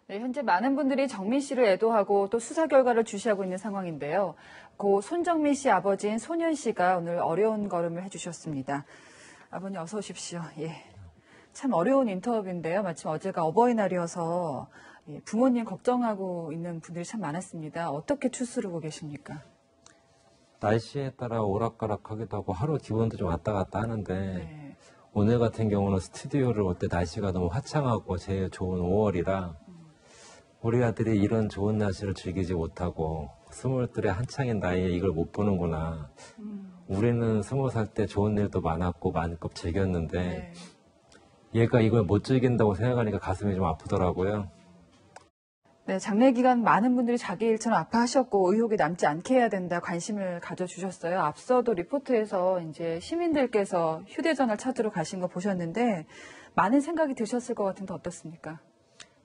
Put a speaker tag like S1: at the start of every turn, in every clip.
S1: 네, 현재 많은 분들이 정민 씨를 애도하고 또 수사 결과를 주시하고 있는 상황인데요. 고 손정민 씨 아버지인 손현 씨가 오늘 어려운 걸음을 해주셨습니다. 아버님 어서 오십시오. 예, 참 어려운 인터뷰인데요. 마침 어제가 어버이날이어서 부모님 걱정하고 있는 분들이 참 많았습니다. 어떻게 추스르고 계십니까?
S2: 날씨에 따라 오락가락하기도 하고 하루 기온도 좀 왔다 갔다 하는데
S1: 네.
S2: 오늘 같은 경우는 스튜디오를 올 때 날씨가 너무 화창하고 제일 좋은 5월이라 우리 아들이 이런 좋은 날씨를 즐기지 못하고 20살의 한창인 나이에 이걸 못 보는구나. 우리는 20살 때 좋은 일도 많았고 마음껏 즐겼는데
S1: 네.
S2: 얘가 이걸 못 즐긴다고 생각하니까 가슴이 좀 아프더라고요.
S1: 네, 장례 기간 많은 분들이 자기 일처럼 아파하셨고 의혹이 남지 않게 해야 된다 관심을 가져주셨어요. 앞서도 리포트에서 이제 시민들께서 휴대전화를 찾으러 가신 거 보셨는데 많은 생각이 드셨을 것 같은데 어떻습니까?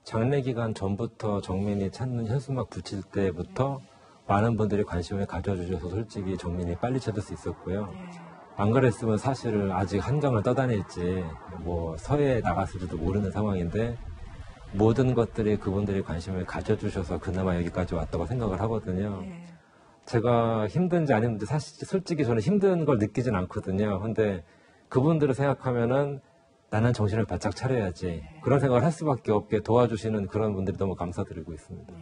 S2: 장례 기간 전부터 정민이 찾는 현수막 붙일 때부터 많은 분들이 관심을 가져주셔서 솔직히 정민이 빨리 찾을 수 있었고요. 안 그랬으면 사실 아직 한강을 떠다닐지 뭐 서해에 갔을지도 모르는 상황인데 모든 것들이 그분들이 관심을 가져주셔서 그나마 여기까지 왔다고 생각을 하거든요. 제가 힘든지 안 힘든지 사실 솔직히 저는 힘든 걸 느끼진 않거든요. 근데 그분들을 생각하면은 나는 정신을 바짝 차려야지. 그런 생각을 할 수밖에 없게 도와주시는 그런 분들이 너무 감사드리고 있습니다.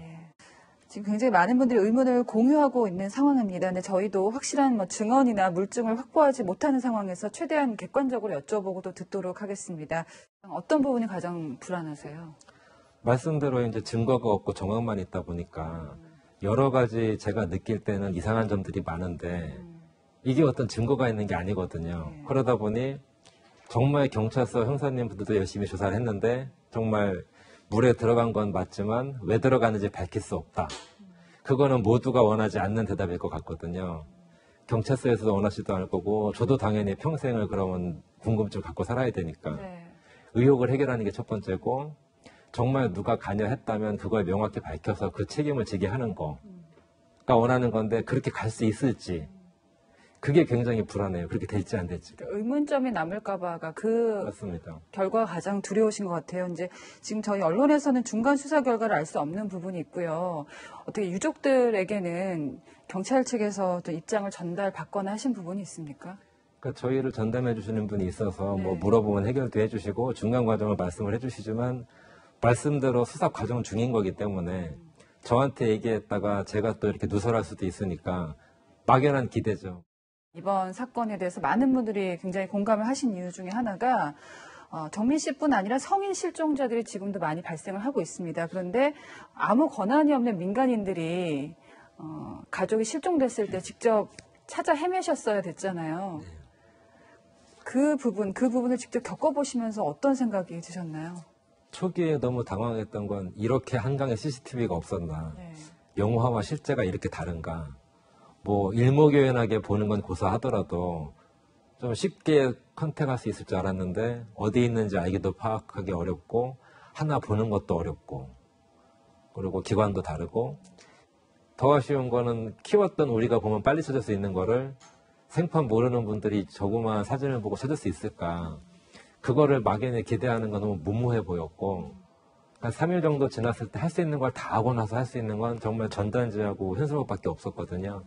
S1: 지금 굉장히 많은 분들이 의문을 공유하고 있는 상황입니다. 근데 저희도 확실한 증언이나 물증을 확보하지 못하는 상황에서 최대한 객관적으로 여쭤보고 또 듣도록 하겠습니다. 어떤 부분이 가장 불안하세요?
S2: 말씀대로 이제 증거가 없고 정황만 있다 보니까 여러 가지 제가 느낄 때는 이상한 점들이 많은데 이게 어떤 증거가 있는 게 아니거든요. 그러다 보니 정말 경찰서 형사님들도 열심히 조사를 했는데 정말 물에 들어간 건 맞지만 왜 들어가는지 밝힐 수 없다. 그거는 모두가 원하지 않는 대답일 것 같거든요. 경찰서에서도 원하지도 않을 거고 저도 당연히 평생을 그러면 궁금증 갖고 살아야 되니까 의혹을 해결하는 게 첫 번째고 정말 누가 관여했다면 그걸 명확히 밝혀서 그 책임을 지게 하는 거가 원하는 건데 그렇게 갈 수 있을지 그게 굉장히 불안해요. 그렇게 될지 안 될지.
S1: 의문점이 남을까봐가 그
S2: 맞습니다.
S1: 결과가 가장 두려우신 것 같아요. 이제 지금 저희 언론에서는 중간 수사 결과를 알 수 없는 부분이 있고요. 어떻게 유족들에게는 경찰 측에서 또 입장을 전달받거나 하신 부분이 있습니까?
S2: 그러니까 저희를 전담해 주시는 분이 있어서 뭐 물어보면 해결도 해주시고 중간 과정을 말씀을 해주시지만 말씀대로 수사 과정 중인 거기 때문에 저한테 얘기했다가 제가 또 이렇게 누설할 수도 있으니까 막연한 기대죠.
S1: 이번 사건에 대해서 많은 분들이 굉장히 공감을 하신 이유 중에 하나가 정민 씨뿐 아니라 성인 실종자들이 지금도 많이 발생을 하고 있습니다. 그런데 아무 권한이 없는 민간인들이 가족이 실종됐을 때 직접 찾아 헤매셨어야 됐잖아요. 그 부분을 직접 겪어보시면서 어떤 생각이 드셨나요?
S2: 초기에 너무 당황했던 건 이렇게 한강에 CCTV가 없었나. 영화와 실제가 이렇게 다른가. 뭐 일목요연하게 보는 건 고사하더라도 좀 쉽게 컨택할 수 있을 줄 알았는데 어디 있는지 알기도 파악하기 어렵고 하나 보는 것도 어렵고 그리고 기관도 다르고 더 아쉬운 거는 키웠던 우리가 보면 빨리 찾을 수 있는 거를 생판 모르는 분들이 조그마한 사진을 보고 찾을 수 있을까 그거를 막연히 기대하는 건 너무 무모해 보였고 한 3일 정도 지났을 때 할 수 있는 걸 다 하고 나서 할 수 있는 건 정말 전단지하고 현수막밖에 없었거든요.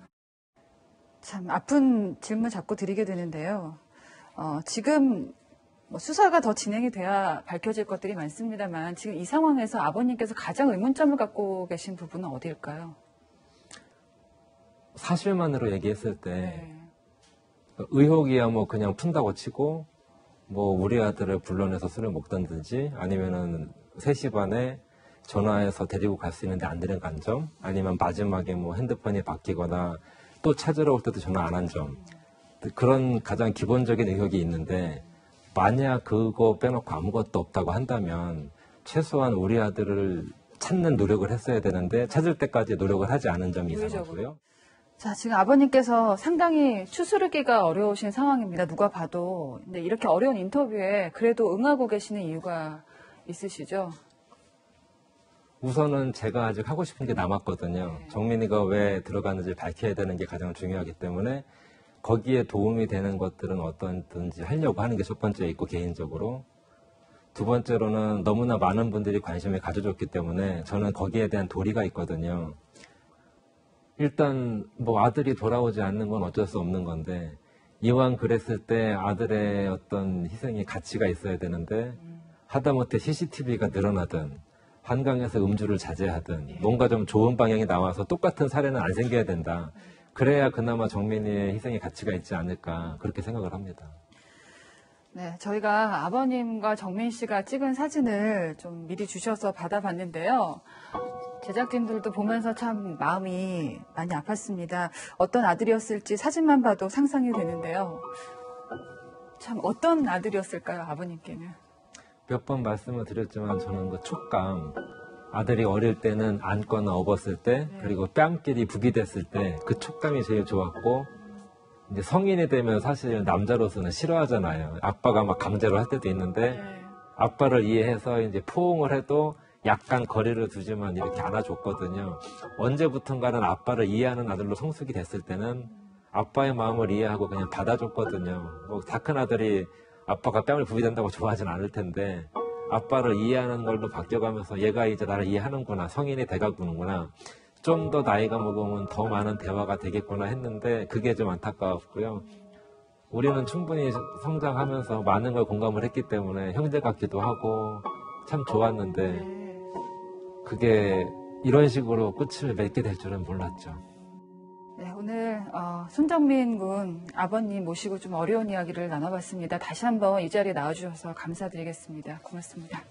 S1: 참 아픈 질문 자꾸 드리게 되는데요. 지금 수사가 더 진행이 돼야 밝혀질 것들이 많습니다만 지금 이 상황에서 아버님께서 가장 의문점을 갖고 계신 부분은 어디일까요?
S2: 사실만으로 얘기했을 때 의혹이야 뭐 그냥 푼다고 치고 뭐 우리 아들을 불러내서 술을 먹던지 아니면은 3시 반에 전화해서 데리고 갈 수 있는데 안 되는 간점 아니면 마지막에 뭐 핸드폰이 바뀌거나 또 찾으러 올 때도 전화 안 한 점. 그런 가장 기본적인 의혹이 있는데 만약 그거 빼놓고 아무것도 없다고 한다면 최소한 우리 아들을 찾는 노력을 했어야 되는데 찾을 때까지 노력을 하지 않은 점이 이상하고요.
S1: 자, 지금 아버님께서 상당히 추스르기가 어려우신 상황입니다. 누가 봐도. 근데 이렇게 어려운 인터뷰에 그래도 응하고 계시는 이유가 있으시죠?
S2: 우선은 제가 아직 하고 싶은 게 남았거든요. 정민이가 왜 들어가는지 밝혀야 되는 게 가장 중요하기 때문에 거기에 도움이 되는 것들은 어떤지 하려고 하는 게 첫 번째 있고 개인적으로 두 번째로는 너무나 많은 분들이 관심을 가져줬기 때문에 저는 거기에 대한 도리가 있거든요. 일단 뭐 아들이 돌아오지 않는 건 어쩔 수 없는 건데 이왕 그랬을 때 아들의 어떤 희생이 가치가 있어야 되는데 하다못해 CCTV가 늘어나든 한강에서 음주를 자제하든 뭔가 좀 좋은 방향이 나와서 똑같은 사례는 안 생겨야 된다. 그래야 그나마 정민이의 희생의 가치가 있지 않을까 그렇게 생각을 합니다.
S1: 네, 저희가 아버님과 정민 씨가 찍은 사진을 좀 미리 주셔서 받아봤는데요. 제작진들도 보면서 참 마음이 많이 아팠습니다. 어떤 아들이었을지 사진만 봐도 상상이 되는데요. 참 어떤 아들이었을까요, 아버님께는?
S2: 몇 번 말씀을 드렸지만 저는 그 촉감, 아들이 어릴 때는 안거나 업었을 때, 그리고 뺨끼리 부비댔을 때 그 촉감이 제일 좋았고, 이제 성인이 되면 사실 남자로서는 싫어하잖아요. 아빠가 막 강제로 할 때도 있는데, 아빠를 이해해서 이제 포옹을 해도 약간 거리를 두지만 이렇게 안아줬거든요. 언제부턴가는 아빠를 이해하는 아들로 성숙이 됐을 때는 아빠의 마음을 이해하고 그냥 받아줬거든요. 뭐 다 큰 아들이 아빠가 뺨을 부비댄다고 좋아하진 않을 텐데 아빠를 이해하는 걸로 바뀌어가면서 얘가 이제 나를 이해하는구나, 성인이 돼가구나, 좀 더 나이가 먹으면 더 많은 대화가 되겠구나 했는데 그게 좀 안타까웠고요. 우리는 충분히 성장하면서 많은 걸 공감을 했기 때문에 형제 같기도 하고 참 좋았는데 그게 이런 식으로 끝을 맺게 될 줄은 몰랐죠.
S1: 네, 오늘 손정민 군 아버님 모시고 좀 어려운 이야기를 나눠봤습니다. 다시 한번 이 자리에 나와주셔서 감사드리겠습니다. 고맙습니다.